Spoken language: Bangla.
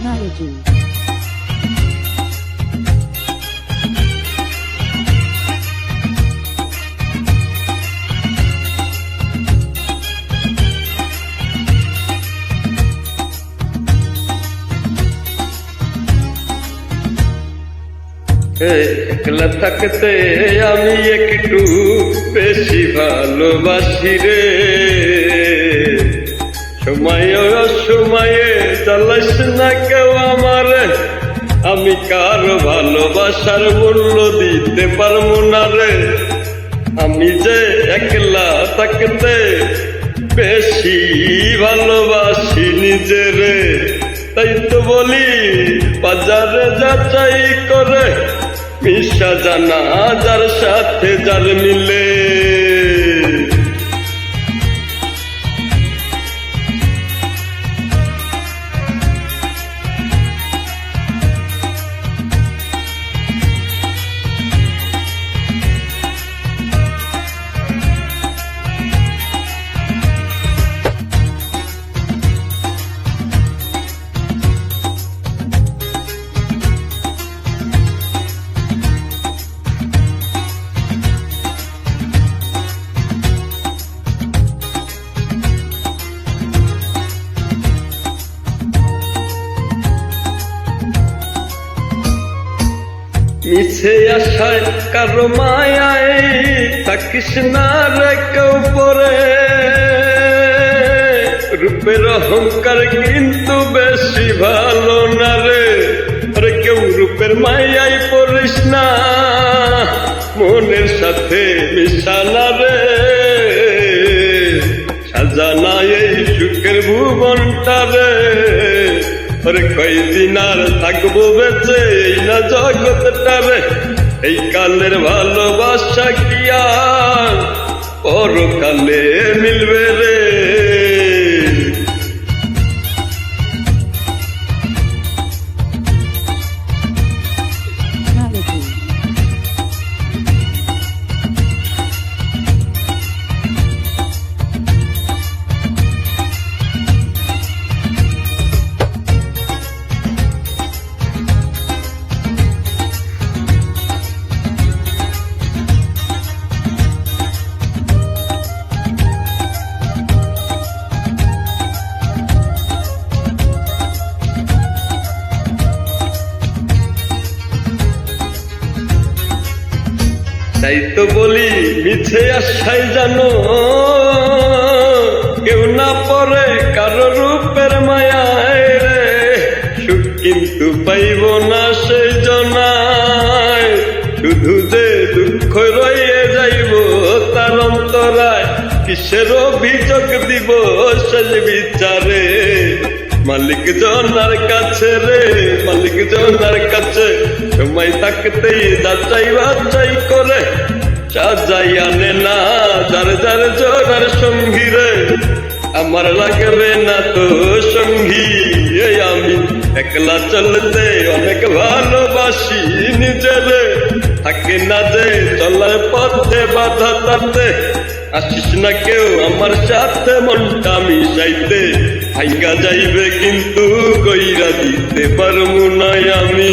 Technology. একলা থাকতে আমি একটু বেশি ভালোবাসি রে, সময় অসময়ে জ্বালাস না কেউ আমার, আমি কার ভালোবাসার মূল্য দিতে পারবো না রে। আমি যে একলা থাকতে বেশি ভালোবাসি নিজেরে, তাই তো বলি বাজারে যাচাই করে মিশা জানা যার সাথে যার মিলে। মিছে আশায় কারো মায়ায় থাকিস না রে কেউ পরে, রূপের অহংকার কিন্তু বেশি ভালো না রে। আরে কেউ রূপের মায়ায় পড়িস না, মনের সাথে মিশানা রে, সাজানা এই সুখের ভুবনটা রে। আরে কয়দিন আর থাকবো বেঁচে এই না জগৎটা রে, এই কালের ভালোবাসা কি আর পরকালে মিলবে রে। Technology. তাই তো বলি মিছে আশায় জানো কেউ না পরে কারো রূপের মায়ায় রে, সুখ কিন্তু পাইব না সেই জনায়, শুধু যে দুঃখ রয়ে যাইব তার অন্তরায়, কিসের অভিযোগ দিব শেষ বিচারে। মালিক জনার কাছে রে, মালিক জনার কাছে সময় থাকতেই যাচাই বাছাই করে সাজাই আনে না যার যার জোড়ার সঙ্গী রে। আমার লাগবে না তো সঙ্গী, এই আমি একলা চলতে অনেক ভালোবাসি নিজেরে, থাকে না যে চলার পথে বাধা তাতে, আসিস না কেউ আমার সাথে মনটা মিশাইতে, ভাঙ্গা যাইবে কিন্তু কইরা দিতে পারবো না আমি।